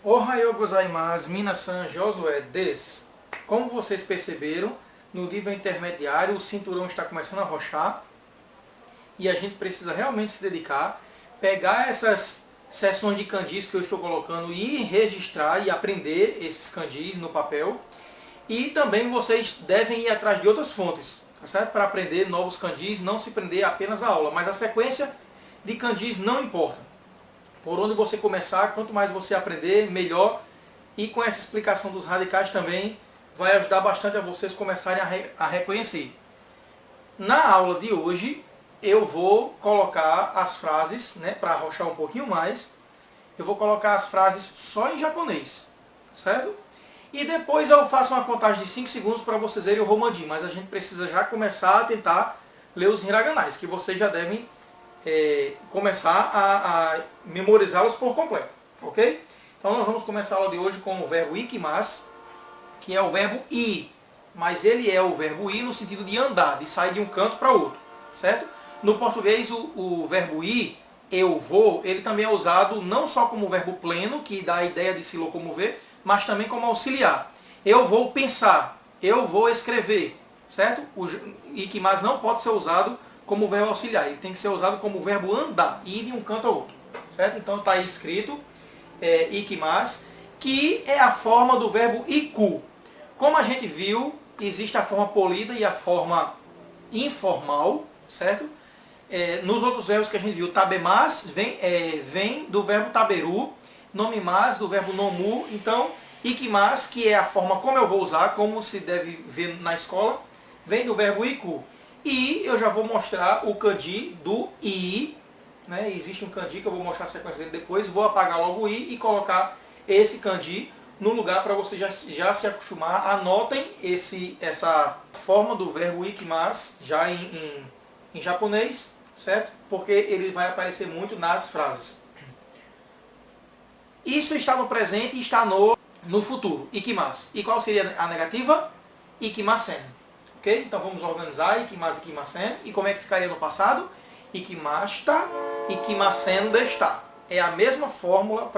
Ohayou gozaimasu, minasan, Josué des. Como vocês perceberam, no nível intermediário o cinturão está começando a arrochar e a gente precisa realmente se dedicar, pegar essas sessões de kanjis que eu estou colocando e registrar e aprender esses kanjis no papel. E também vocês devem ir atrás de outras fontes, tá certo? Para aprender novos kanjis, não se prender apenas à aula, mas a sequência de kanjis não importa. Por onde você começar, quanto mais você aprender, melhor. E com essa explicação dos radicais também vai ajudar bastante a vocês começarem a reconhecer. Na aula de hoje, eu vou colocar as frases, né, para arrochar um pouquinho mais, eu vou colocar as frases só em japonês, certo? E depois eu faço uma contagem de 5 segundos para vocês verem o Romanji, mas a gente precisa já começar a tentar ler os hiraganais, que vocês já devem começar a memorizá-los por completo, ok? Então nós vamos começar a aula de hoje com o verbo ikimasu, que é o verbo ir, mas ele é o verbo ir no sentido de andar, de sair de um canto para outro, certo? No português o verbo ir, eu vou, ele também é usado não só como verbo pleno, que dá a ideia de se locomover, mas também como auxiliar. Eu vou pensar, eu vou escrever, certo? O ikimasu não pode ser usado como verbo auxiliar, ele tem que ser usado como verbo andar, ir de um canto ao outro, certo? Então está aí escrito ikimasu, que é a forma do verbo iku. Como a gente viu, existe a forma polida e a forma informal, certo? Nos outros verbos que a gente viu, tabemasu vem do verbo taberu, nomimasu do verbo nomu. Então, ikimasu, que é a forma como eu vou usar, como se deve ver na escola, vem do verbo iku. E eu já vou mostrar o kanji do i, né? Existe um kanji que eu vou mostrar a sequência dele depois, vou apagar logo o i e colocar esse kanji no lugar para você já se acostumar. Anotem essa forma do verbo ikimasu já em japonês, certo? Porque ele vai aparecer muito nas frases. Isso está no presente e está no futuro, ikimasu. E qual seria a negativa? Ikimasen. Ok? Então vamos organizar ikimasu, ikimasen. E como é que ficaria no passado? Ikimashita, ikimasen desta. É a mesma fórmula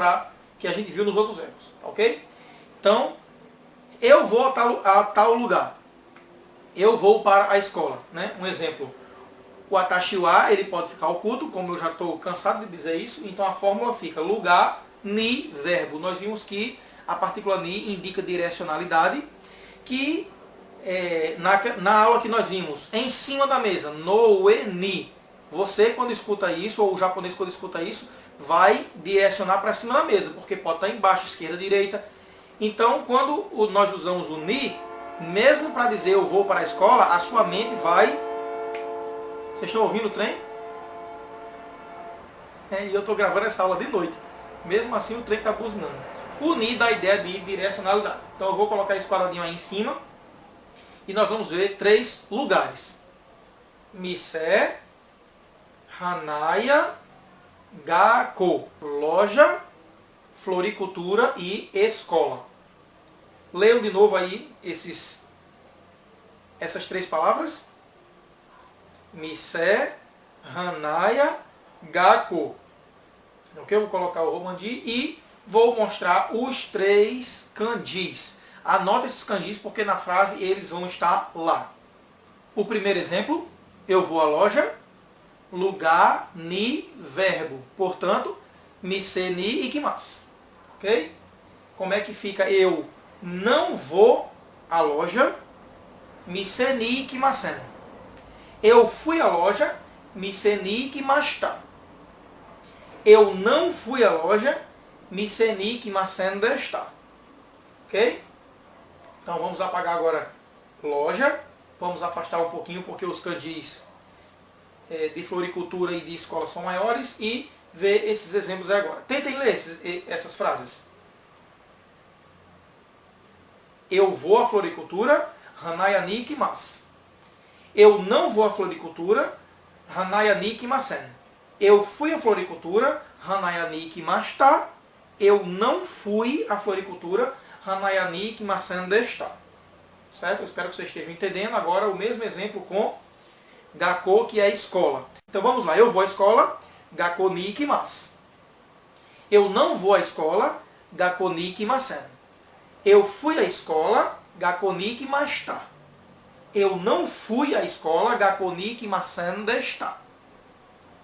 que a gente viu nos outros verbos. Ok? Então, eu vou a tal lugar. Eu vou para a escola. Né? Um exemplo. O atashi wa, ele pode ficar oculto, como eu já estou cansado de dizer isso. Então a fórmula fica lugar, ni, verbo. Nós vimos que a partícula ni indica direcionalidade, que na aula que nós vimos, em cima da mesa, no e ni. Você, quando escuta isso, ou o japonês, quando escuta isso, vai direcionar para cima da mesa, porque pode estar embaixo, esquerda, direita. Então, quando nós usamos o ni, mesmo para dizer eu vou para a escola, a sua mente vai... Vocês estão ouvindo o trem? E eu estou gravando essa aula de noite. Mesmo assim, o trem está buzinando. O ni dá a ideia de direcionalidade. Então, eu vou colocar esse quadradinho aí em cima. E nós vamos ver 3 lugares. Mise, hanaya, gako. Loja, floricultura e escola. Leiam de novo aí essas 3 palavras. Mise, hanaya, gako. Ok? Eu vou colocar o romanji e vou mostrar os 3 kanjis. Anote esses kanjis porque na frase eles vão estar lá. O primeiro exemplo, eu vou à loja, lugar, ni, verbo. Portanto, mise ni ikimasu. Ok? Como é que fica eu não vou à loja, mise ni ikimasen. Eu fui à loja, mise ni ikimashita. Eu não fui à loja, mise ni ikimasen desta. Ok? Então vamos apagar agora loja, vamos afastar um pouquinho porque os kanjis de floricultura e de escola são maiores e ver esses exemplos agora. Tentem ler essas frases. Eu vou à floricultura, hanaya ni ikimasu. Eu não vou à floricultura, hanaya ni ikimasen. Eu fui à floricultura, hanaya ni ikimashita. Eu não fui à floricultura, hanaya ni ikimasen desta. Certo? Eu espero que vocês estejam entendendo. Agora o mesmo exemplo com gako, que é escola. Então vamos lá. Eu vou à escola, gako ni ikimasu. Eu não vou à escola, gakoni ikimasen. Eu fui à escola, gakoni ikimashita. Eu não fui à escola, gakoni ikimasen deshita.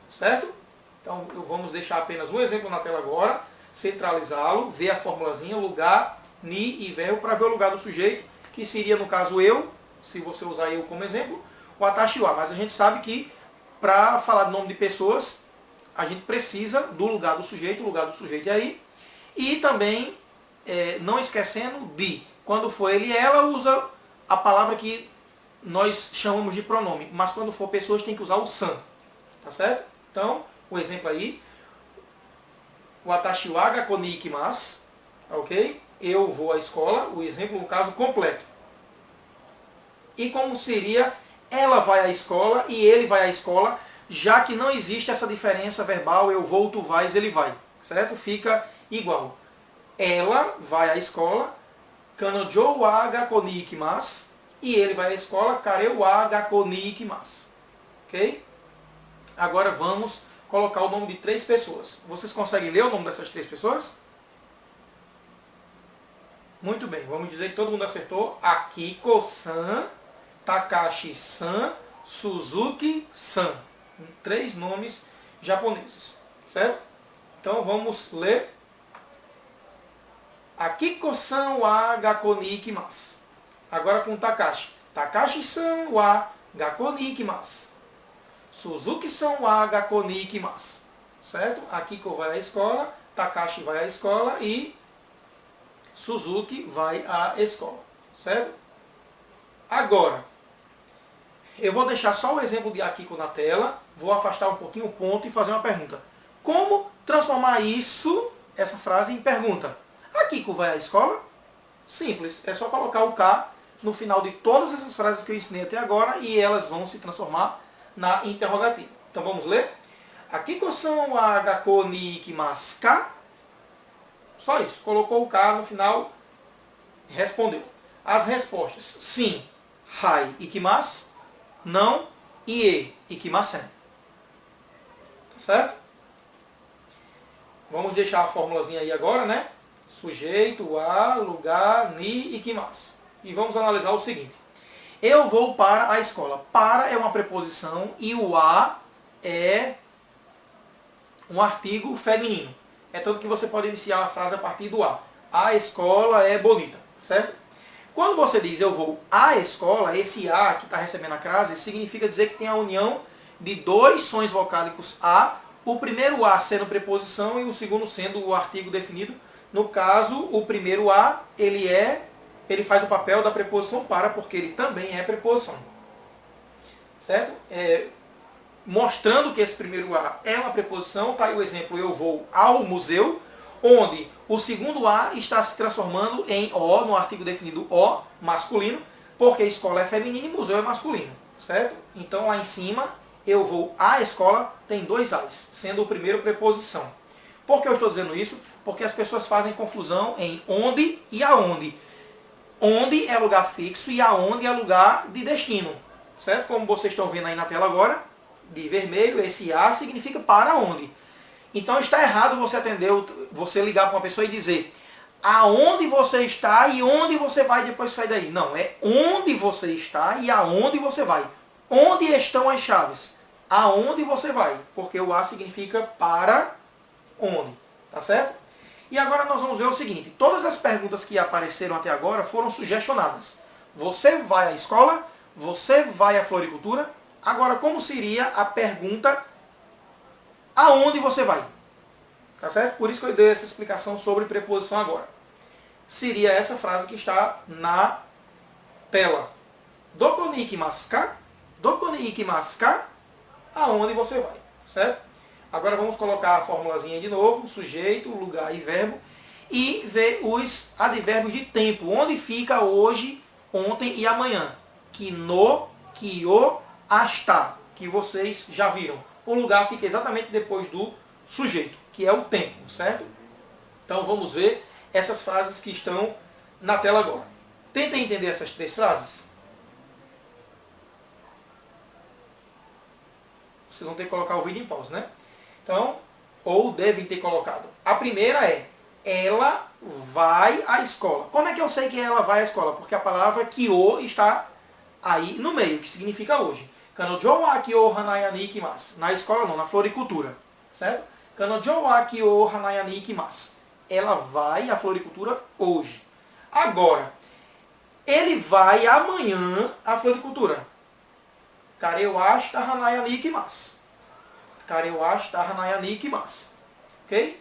Certo? Então, vamos deixar apenas um exemplo na tela agora, centralizá-lo, ver a formulazinha, lugar, ni e verbo, para ver o lugar do sujeito, que seria, no caso, eu, se você usar eu como exemplo, o atashi wa. Mas a gente sabe que, para falar de nome de pessoas, a gente precisa do lugar do sujeito, o lugar do sujeito é aí. E também, não esquecendo de, quando for ele e ela, usa a palavra que nós chamamos de pronome. Mas quando for pessoas, tem que usar o san. Tá certo? Então, o exemplo aí, o atashi wa gakoni ikimasu, ok? Eu vou à escola, o exemplo, no caso, completo. E como seria, ela vai à escola e ele vai à escola, já que não existe essa diferença verbal, eu vou, tu vais, ele vai. Certo? Fica igual. Ela vai à escola, kanojo wa gakoni ikimasu, e ele vai à escola, kare wa gakoni ikimasu. Ok? Agora vamos colocar o nome de 3 pessoas. Vocês conseguem ler o nome dessas 3 pessoas? Muito bem, vamos dizer que todo mundo acertou. Akiko-san, Takashi-san, Suzuki-san. 3 nomes japoneses. Certo? Então vamos ler. Akiko-san wa gakoni ikimasu. Agora com Takashi. Takashi-san wa gakoni ikimasu. Suzuki-san wa gakoni ikimasu. Certo? Akiko vai à escola, Takashi vai à escola e Suzuki vai à escola. Certo? Agora, eu vou deixar só o exemplo de Akiko na tela, vou afastar um pouquinho o ponto e fazer uma pergunta. Como transformar isso, essa frase, em pergunta? Akiko vai à escola? Simples, é só colocar o K no final de todas essas frases que eu ensinei até agora e elas vão se transformar na interrogativa. Então vamos ler? Akiko-san wa gakoni ikimasu ka? Só isso. Colocou o K no final e respondeu. As respostas: sim, hai, ikimasu. Não, ie, ikimasen. Tá certo? Vamos deixar a formulazinha aí agora, né? Sujeito, wa, lugar, ni, ikimasu. E vamos analisar o seguinte. Eu vou para a escola. Para é uma preposição e o a é um artigo feminino. É tanto que você pode iniciar a frase a partir do a. A escola é bonita, certo? Quando você diz eu vou à escola, esse a que está recebendo a crase significa dizer que tem a união de 2 sons vocálicos a, o primeiro a sendo preposição e o segundo sendo o artigo definido. No caso, o primeiro a, ele faz o papel da preposição para, porque ele também é preposição. Certo? Mostrando que esse primeiro a é uma preposição, está aí o exemplo, eu vou ao museu, onde o segundo a está se transformando em o, no artigo definido o, masculino, porque escola é feminino e museu é masculino. Certo? Então lá em cima, eu vou à escola, tem 2 as, sendo o primeiro preposição. Por que eu estou dizendo isso? Porque as pessoas fazem confusão em onde e aonde. Onde é lugar fixo e aonde é lugar de destino. Certo? Como vocês estão vendo aí na tela agora, de vermelho, esse a significa para onde. Então está errado você ligar para uma pessoa e dizer aonde você está e onde você vai depois sair daí. Não, é onde você está e aonde você vai. Onde estão as chaves? Aonde você vai. Porque o a significa para onde. Tá certo? E agora nós vamos ver o seguinte. Todas as perguntas que apareceram até agora foram sugestionadas. Você vai à escola? Você vai à floricultura? Agora, como seria a pergunta aonde você vai? Tá certo? Por isso que eu dei essa explicação sobre preposição agora. Seria essa frase que está na tela. Doko ni ikimasu ka? Doko ni ikimasu ka? Aonde você vai? Certo? Agora vamos colocar a formulazinha de novo, sujeito, lugar e verbo, e ver os advérbios de tempo. Onde fica hoje, ontem e amanhã. Kino, kyo, asta, que vocês já viram. O lugar fica exatamente depois do sujeito, que é o tempo, certo? Então vamos ver essas frases que estão na tela agora. Tentem entender essas 3 frases. Vocês vão ter que colocar o vídeo em pausa, né? Então, ou devem ter colocado. A primeira é, ela vai à escola. Como é que eu sei que ela vai à escola? Porque a palavra kyo está aí no meio, que significa hoje. Kanojo wa kyo hanaya ni ikimasu. Na escola não, na floricultura. Certo? Kanojo wa kyo hanaya ni ikimasu. Ela vai à floricultura hoje. Agora, ele vai amanhã à floricultura. Kareu ashita hanaya ni ikimasu. Kareu ashita hanaya ni ikimasu. Ok?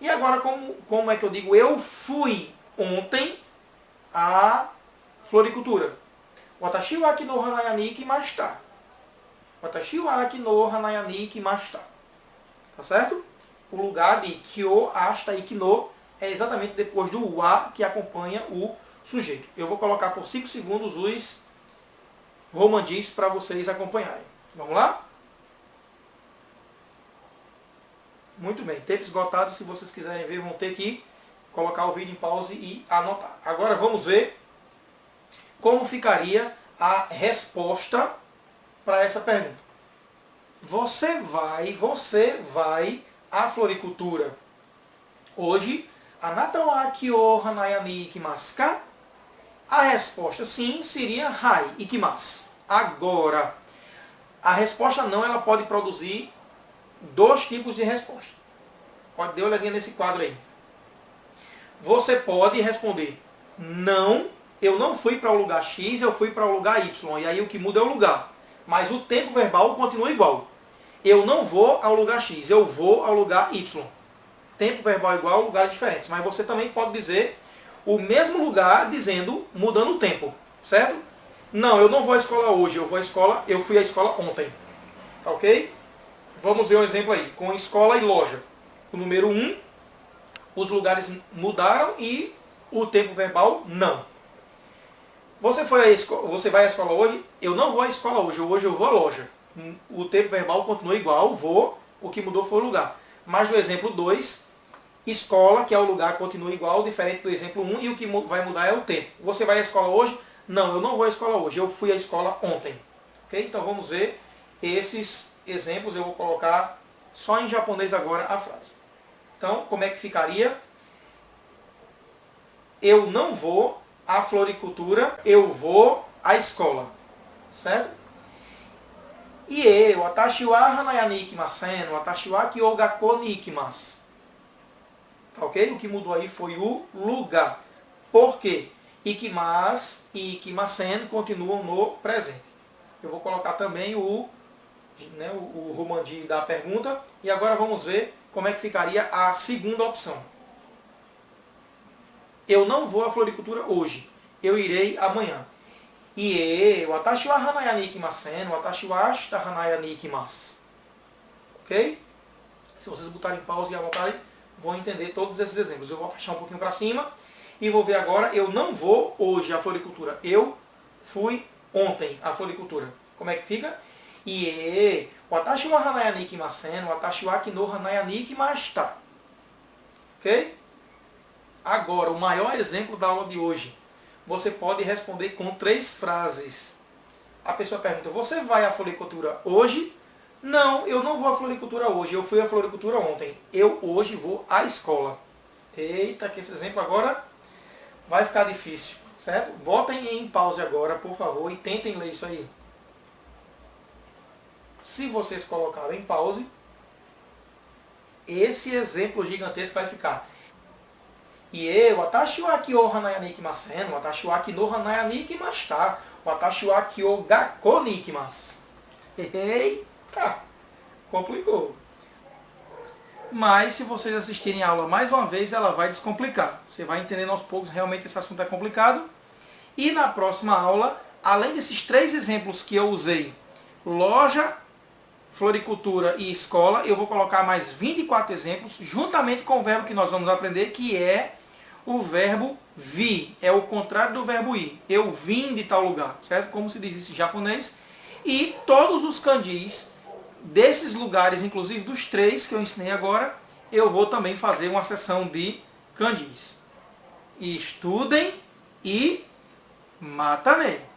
E agora, como é que eu digo? Eu fui ontem à floricultura. Watashi wa aki no hanaya ni ikimashita. Watashi wa aki no hanaya ni ikimashita. Tá certo? O lugar de kyo, ashita e kino é exatamente depois do wa que acompanha o sujeito. Eu vou colocar por 5 segundos os romandis para vocês acompanharem. Vamos lá? Muito bem. Tempo esgotado. Se vocês quiserem ver, vão ter que colocar o vídeo em pause e anotar. Agora vamos ver como ficaria a resposta para essa pergunta. Você vai à floricultura hoje? Anata wa kyo hanaya ni ikimasu ka? A resposta sim seria hai, ikimasu. Agora, a resposta não, ela pode produzir 2 tipos de resposta. Pode dar uma olhadinha nesse quadro aí. Você pode responder não, eu não fui para o lugar X, eu fui para o lugar Y. E aí o que muda é o lugar. Mas o tempo verbal continua igual. Eu não vou ao lugar X, eu vou ao lugar Y. Tempo verbal igual, lugares diferentes. Mas você também pode dizer o mesmo lugar mudando o tempo. Certo? Não, eu não vou à escola hoje, eu fui à escola ontem. Tá ok? Vamos ver um exemplo aí, com escola e loja. O número 1, os lugares mudaram e o tempo verbal não. Você vai à escola hoje? Eu não vou à escola hoje eu vou à loja. O tempo verbal continua igual, vou, o que mudou foi o lugar. Mas no exemplo 2, escola, que é o lugar, continua igual, diferente do exemplo 1, e o que vai mudar é o tempo. Você vai à escola hoje? Não, eu não vou à escola hoje, eu fui à escola ontem. Ok? Então vamos ver esses exemplos, eu vou colocar só em japonês agora a frase. Então, como é que ficaria? Eu não vou à floricultura, eu vou à escola. Certo? Ie, watashi wa hanaya ni ikimasen, watashi wa kyogako ni ikimasu. Tá ok? O que mudou aí foi o lugar. Por quê? Ikimasu e ikimasen continuam no presente. Eu vou colocar também o romandi da pergunta. E agora vamos ver como é que ficaria a segunda opção. Eu não vou à floricultura hoje. Eu irei amanhã. Ie, watashi wa hanaya ni ikimasen, watashi wa ashita hanaya ni ikimasu. Ok? Se vocês botarem pausa e anotarem, vão entender todos esses exemplos. Eu vou fechar um pouquinho para cima e vou ver agora. Eu não vou hoje à floricultura. Eu fui ontem à floricultura. Como é que fica? Ie, watashi wa hanaya ni ikimasen, watashi wa aki no hanaya ni ikimashita. Ok? Agora, o maior exemplo da aula de hoje. Você pode responder com 3 frases. A pessoa pergunta, você vai à floricultura hoje? Não, eu não vou à floricultura hoje, eu fui à floricultura ontem. Eu hoje vou à escola. Eita, que esse exemplo agora vai ficar difícil, certo? Botem em pause agora, por favor, e tentem ler isso aí. Se vocês colocarem em pause, esse exemplo gigantesco vai ficar. Ie, watashi wa kyo hanaya ni ikimasen, watashi wa aki no hanaya ni ikimashita, watashi wa kyo gakko ni ikimasu. Eita, complicou. Mas se vocês assistirem a aula mais uma vez, ela vai descomplicar. Você vai entendendo aos poucos, realmente esse assunto é complicado. E na próxima aula, além desses 3 exemplos que eu usei, loja, floricultura e escola, eu vou colocar mais 24 exemplos, juntamente com o verbo que nós vamos aprender, que é o verbo vi. É o contrário do verbo ir. Eu vim de tal lugar, certo? Como se diz isso em japonês. E todos os kanjis desses lugares, inclusive dos 3 que eu ensinei agora, eu vou também fazer uma sessão de kanjis. Estudem e matane!